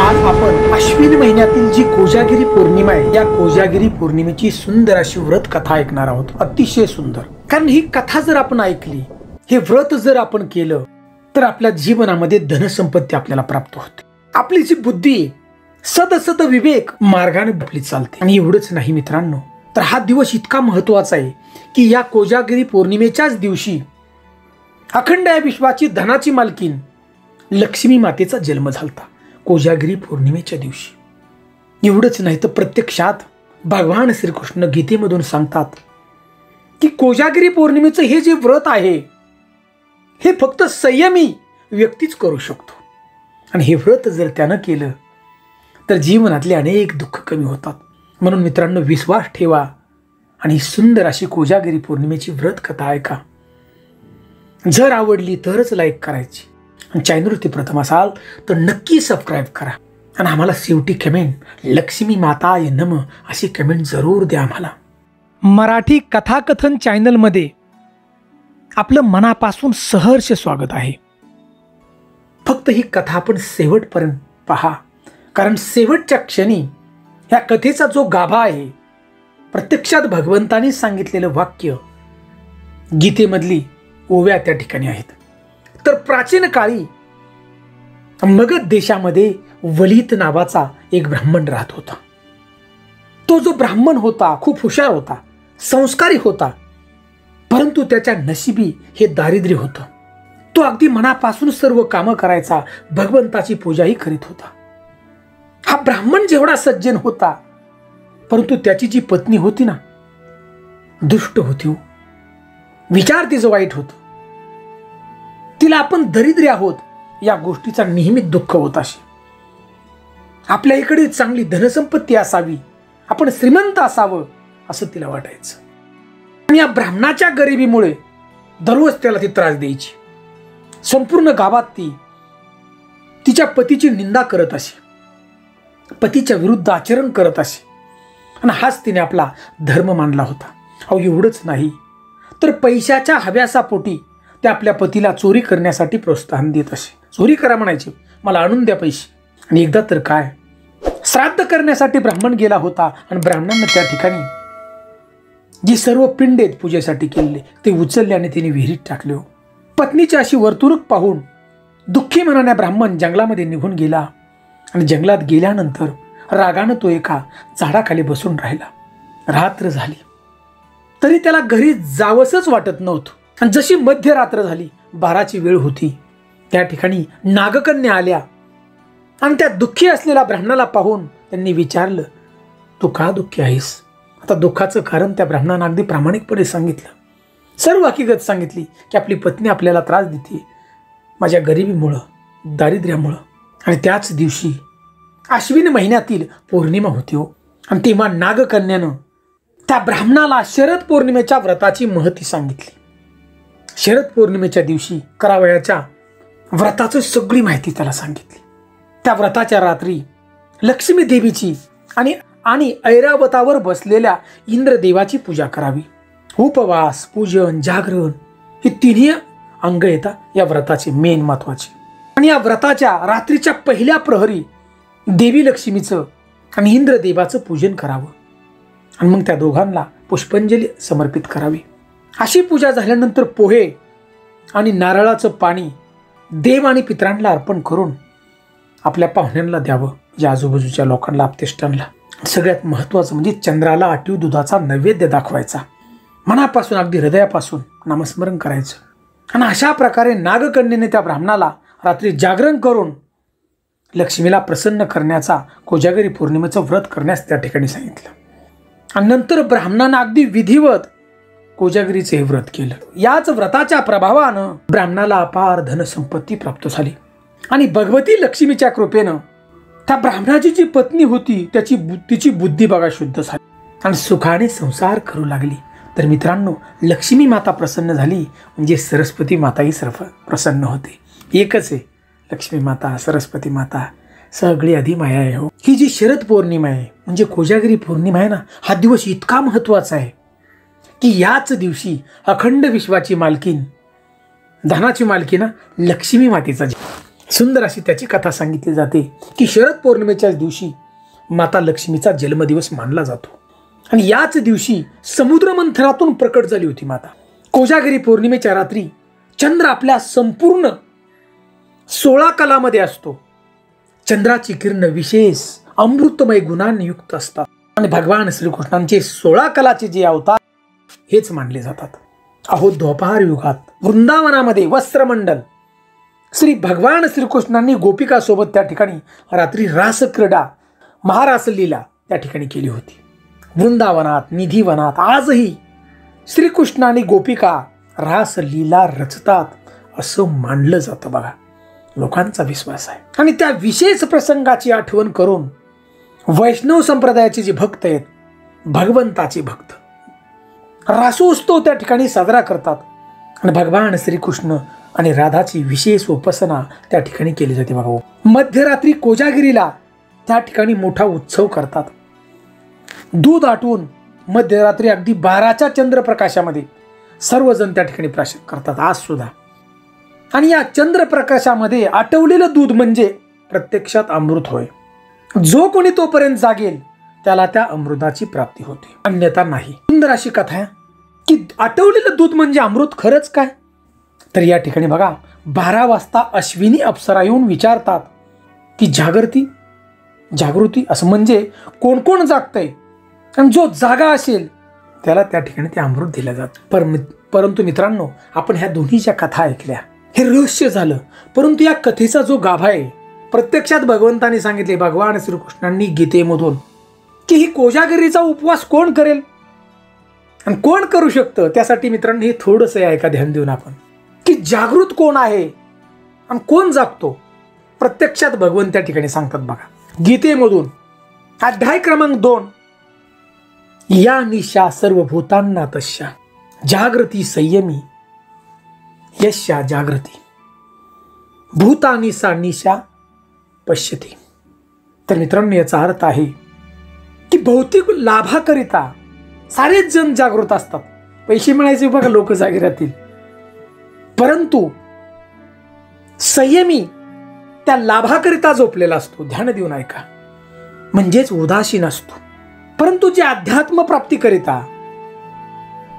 आज आपण अश्विन महिन्यातील जी कोजागिरी पौर्णिमा आहे या कोजागिरी पौर्णिमेची सुंदर अशी व्रत कथा ऐकणार आहोत। अतिशय सुंदर, कारण ही कथा जर आपण ऐकली, हे व्रत जर आपण केलं तर आपल्या जीवनामध्ये धनसंपत्ती आपल्याला प्राप्त होते। आपली जी बुद्धी सद विवेक मार्गाने आपली चालते। आणि एवढंच नाही मित्रांनो, तर हा दिवस इतका महत्त्वाचा आहे की या कोजागिरी पौर्णिमेच्याच दिवशी अखंड या विश्वाची धनाची मालकीन लक्ष्मी मातेचा जन्म झालता। कोजागिरी पौर्णिमेच्या दिवशी एवढंच नाही तर प्रत्यक्षात भगवान श्रीकृष्ण गीतेमधून सांगतात की कोजागिरी पौर्णिमेचं हे जे व्रत आहे हे फक्त संयमी व्यक्तीच करू शकतो। आणि हे व्रत जर त्यानं केलं तर जीवनातले अनेक दुःख कमी होतात। म्हणून मित्रांनो, विश्वास ठेवा आणि सुंदर अशी कोजागिरी पौर्णिमेची व्रत कथा ऐका। जर आवडली तरच लाईक करायची, आणि चॅनलवरती प्रथम असाल तर नक्की सबस्क्राईब करा। आणि आम्हाला शेवटी कमेंट लक्ष्मी माताय नमः अशी कमेंट जरूर द्या आम्हाला। मराठी कथाकथन चॅनलमध्ये आपलं मनापासून सहर्ष स्वागत आहे। फक्त ही कथा आपण शेवटपर्यंत पहा, कारण शेवटच्या क्षणी या कथेचा जो गाभा आहे, प्रत्यक्षात भगवंतांनी सांगितलेलं वाक्य गीतेमधली ओव्या त्या ठिकाणी आहेत। तर प्राचीन काळी मगध देशामध्ये वलित नावाचा एक ब्राह्मण राहत होता। तो जो ब्राह्मण होता खूप हुशार होता, संस्कारी होता, परंतु त्याच्या नशिबी हे दारिद्र्य होतं। तो अगदी मनापासून सर्व कामं करायचा, भगवंताची पूजाही करीत होता। हा ब्राह्मण जेवढा सज्जन होता, परंतु त्याची जी पत्नी होती ना, दुष्ट होती। विचार तिचं वाईट होतं। तिला आपण दरिद्री आहोत या गोष्टीचा नेहमी दुःख होत असे। आपल्या इकडे चांगली धनसंपत्ती असावी, आपण श्रीमंत असावं असं तिला वाटायचं। आणि या ब्राह्मणाच्या गरिबीमुळे दररोज त्याला ती त्रास द्यायची। संपूर्ण गावात ती तिच्या पतीची निंदा करत असे, पतीच्या विरुद्ध आचरण करत असे, आणि हाच तिने आपला धर्म मानला होता। अहो एवढंच नाही, तर पैशाच्या हव्यासापोटी त्या आपल्या पतीला चोरी करण्यासाठी प्रोत्साहन देत असे। चोरी करा म्हणायचे, मला आणून द्या पैसे। आणि एकदा तर काय, श्राद्ध करण्यासाठी ब्राह्मण गेला होता, आणि ब्राह्मणांना त्या ठिकाणी जी सर्व पिंड आहेत पूजेसाठी केलेले ते उचलले आणि तिने विहिरीत टाकले। पत्नीची अशी वर्तणूक पाहून दुःखी मनाने ब्राह्मण जंगलामध्ये निघून गेला, आणि जंगलात गेल्यानंतर रागानं तो एका झाडाखाली बसून राहिला। रात्र झाली तरी त्याला घरी जावंसच वाटत नव्हतं। आणि जशी मध्यरात्र झाली, 12ची वेळ होती, त्या ठिकाणी नागकन्या आल्या, आणि त्या दुःखी असलेल्या ब्राह्मणाला पाहून त्यांनी विचारलं, तू का दुःखी आहेस? आता दुःखाचं कारण त्या ब्राह्मणानं अगदी प्रामाणिकपणे सांगितलं, सर्व हकीकत सांगितली की आपली पत्नी आपल्याला त्रास देते माझ्या गरिबीमुळं, दारिद्र्यामुळं। आणि त्याच दिवशी अश्विन महिन्यातील पौर्णिमा होती। आणि तेव्हा नागकन्यानं त्या ब्राह्मणाला शरद पौर्णिमेच्या व्रताची महती सांगितली। शरद पौर्णिमेच्या दिवशी करावयाच्या व्रताची सगळी माहिती त्याला सांगितली। त्या व्रताच्या रात्री लक्ष्मी देवीची आणि ऐरावतावर बसलेल्या इंद्रदेवाची पूजा करावी। उपवास, पूजन, जागरण हे तिन्ही अंग येतात या व्रताचे मेन महत्वाचे। आणि या व्रताच्या रात्रीच्या पहिल्या प्रहरी देवी लक्ष्मीचं आणि इंद्रदेवाचं पूजन करावं, आणि मग त्या दोघांना पुष्पांजली समर्पित करावी। अशी पूजा झाल्यानंतर पोहे आणि नारळाचं पाणी देव आणि पितरांना अर्पण करून आपल्या पाहुण्यांना द्यावं, या आजूबाजूच्या लोकांना, आपतेष्टांना। सगळ्यात महत्त्वाचं म्हणजे चंद्राला आटीव दुधाचा नैवेद्य दाखवायचा, मनापासून अगदी हृदयापासून नामस्मरण करायचं। आणि अशा प्रकारे नागकन्येने त्या ब्राह्मणाला रात्री जागरण करून लक्ष्मीला प्रसन्न करण्याचा कोजागिरी पौर्णिमेचं व्रत करण्यास त्या ठिकाणी सांगितलं। आणि नंतर ब्राह्मणानं अगदी विधिवत कोजागिरीचे व्रत केलं। याच व्रताच्या प्रभावानं ब्राह्मणाला अपार धनसंपत्ती प्राप्त झाली, आणि भगवती लक्ष्मीच्या कृपेनं त्या ब्राह्मणाची जी पत्नी होती तिची बुद्धी बघा शुद्ध झाली, आणि सुखाने संसार करू लागली। तर मित्रांनो, लक्ष्मी माता प्रसन्न झाली म्हणजे सरस्वती माताही सर्व प्रसन्न होते। एकच आहे, लक्ष्मी माता, सरस्वती माता, सगळी अधिमाया आहे। हो, ही जी शरद पौर्णिमा आहे म्हणजे कोजागिरी पौर्णिमा आहे ना, हा दिवस इतका महत्त्वाचा आहे की याच दिवशी अखंड विश्वाची मालकीन, धनाची मालकीन लक्ष्मी मातेचा सुंदर अशी त्याची कथा सांगितली जाते की शरद पौर्णिमेच्या दिवशी माता लक्ष्मीचा जन्मदिवस मानला जातो आणि याच दिवशी समुद्र मंथनातून प्रकट झाली होती माता. कोजागिरी पौर्णिमेच्या रात्री चंद्र आपल्या संपूर्ण 16 कलामध्ये असतो. चंद्राची किरण विशेष अमृतमय गुणांनी युक्त असतात आणि भगवान श्रीकृष्णांचे 16 कलाचे जे अवतार हेच मानले जातात. अहो, द्वापार युगात वृंदावनामध्ये वस्त्रमंडल श्री भगवान श्रीकृष्णांनी गोपिका सोबत त्या ठिकाणी रात्री रास क्रीडा महारास लीला त्या ठिकाणी केली होती. वृंदावनात निधीवनात आजही श्रीकृष्ण आणि गोपिका रास लीला रचतात असं मानलं जातं. बघा, लोकांचा विश्वास आहे. आणि त्या विशेष प्रसंगाची आठवण करून वैष्णव संप्रदायाचे जे भक्त आहेत, भगवंताचे भक्त, रासोत्सव त्या ठिकाणी साजरा करतात आणि भगवान श्रीकृष्ण आणि राधाची विशेष उपासना त्या ठिकाणी केली जाते. बघा, मध्यरात्री कोजागिरीला त्या ठिकाणी मोठा उत्सव करतात. दूध आटून मध्यरात्री अगदी 12च्या चंद्रप्रकाशामध्ये सर्वजण त्या ठिकाणी प्राशन करतात आज सुद्धा. आणि या चंद्रप्रकाशामध्ये आटवलेलं दूध म्हणजे प्रत्यक्षात अमृत होय. जो कोणी तोपर्यंत जागेल त्याला त्या अमृताची प्राप्ती होते, अन्यथा नाही. सुंदर अशी कथा आहे की आटवलेलं दूध म्हणजे अमृत खरंच काय. तर या ठिकाणी बघा, 12 वाजता अश्विनी अप्सरा येऊन विचारतात की जागृती असं म्हणजे कोण कोण जागतंय, आणि जो जागा असेल त्याला त्या ठिकाणी ते अमृत दिलं जातं. परंतु मित्रांनो, आपण ह्या दोन्हीच्या कथा ऐकल्या, हे रहस्य झालं. परंतु या कथेचा जो गाभा आहे प्रत्यक्षात भगवंतांनी सांगितले, भगवान श्रीकृष्णांनी गीतेमधून, की ही कोजागिरीचा उपवास कोण करेल आणि कोण करू शकतं. त्यासाठी मित्रांनो हे थोडंसं ऐका ध्यान देऊन आपण, की जागृत कोण आहे आणि कोण जागतो. प्रत्यक्षात भगवंत त्या ठिकाणी सांगतात. बघा, गीतेमधून अध्याय क्रमांक 2, या निशा सर्वभूतांना तस्या जागृती संयमी यस्या जागृती भूतानी सा निशा पश्यती. तर मित्रांनो, याचा अर्थ आहे की भौतिक लाभाकरिता सारेच जण जागृत असतात. पैसे मिळायचे बघा, लोक जागे राहतील. परंतु संयमी त्या लाभाकरिता झोपलेला असतो. ध्यान देऊन ऐका, म्हणजेच उदासीन असतो. परंतु जे अध्यात्म प्राप्तीकरिता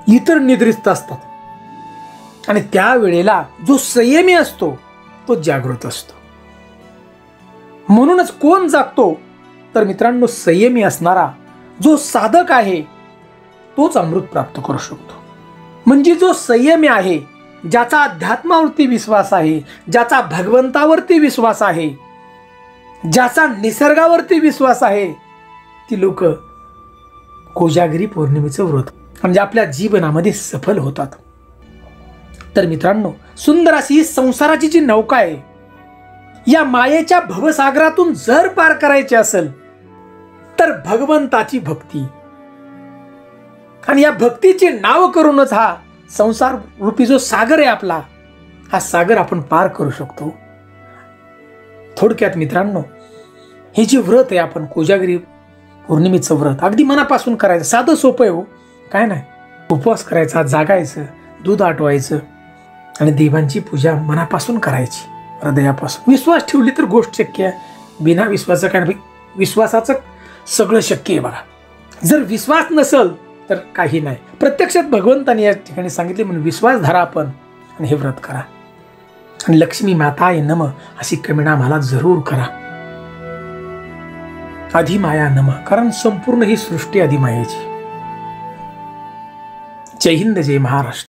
इतर निद्रिस्त असतात आणि त्यावेळेला जो संयमी असतो तो जागृत असतो. म्हणूनच कोण जागतो तर मित्रांनो, संयमी असणारा जो साधक आहे तोच अमृत प्राप्त करू शकतो. म्हणजे जो संयमी आहे, ज्याचा अध्यात्मावरती विश्वास आहे, ज्याचा भगवंतावरती विश्वास आहे, ज्याचा निसर्गावरती विश्वास आहे, ती लोक कोजागिरी पौर्णिमेचं व्रत म्हणजे आपल्या जीवनामध्ये सफल होतात. तर मित्रांनो, सुंदर अशी ही संसाराची जी नौका आहे, या मायेच्या भवसागरातून जर पार करायची असेल तर भगवंताची भक्ती आणि या भक्तीचे नाव करूनच हा संसार रूपी जो सागर आहे आपला, हा सागर आपण पार करू शकतो. थोडक्यात मित्रांनो, हे जे व्रत आहे, आपण कोजागिरी पौर्णिमेचं व्रत अगदी मनापासून करायचं. साधं सोपं आहे हो, काय नाही. उपवास करायचा, जागायचं, दूध आटवायचं आणि देवांची पूजा मनापासून करायची, हृदयापासून. विश्वास ठेवली तर गोष्ट शक्य आहे. बिना विश्वासाचं काय नाही. विश्वासाचं सगळं शक्य आहे बघा. जर विश्वास नसेल तर काही नाही. प्रत्यक्षात भगवंताने या ठिकाणी सांगितले म्हणून विश्वास धरा आपण आणि हे व्रत करा. आणि लक्ष्मी माताय नम अशी कमेंट आम्हाला जरूर करा. अधिमाया नम, कारण संपूर्ण ही सृष्टी अधिमायेची. जय हिंद, जय महाराष्ट्र.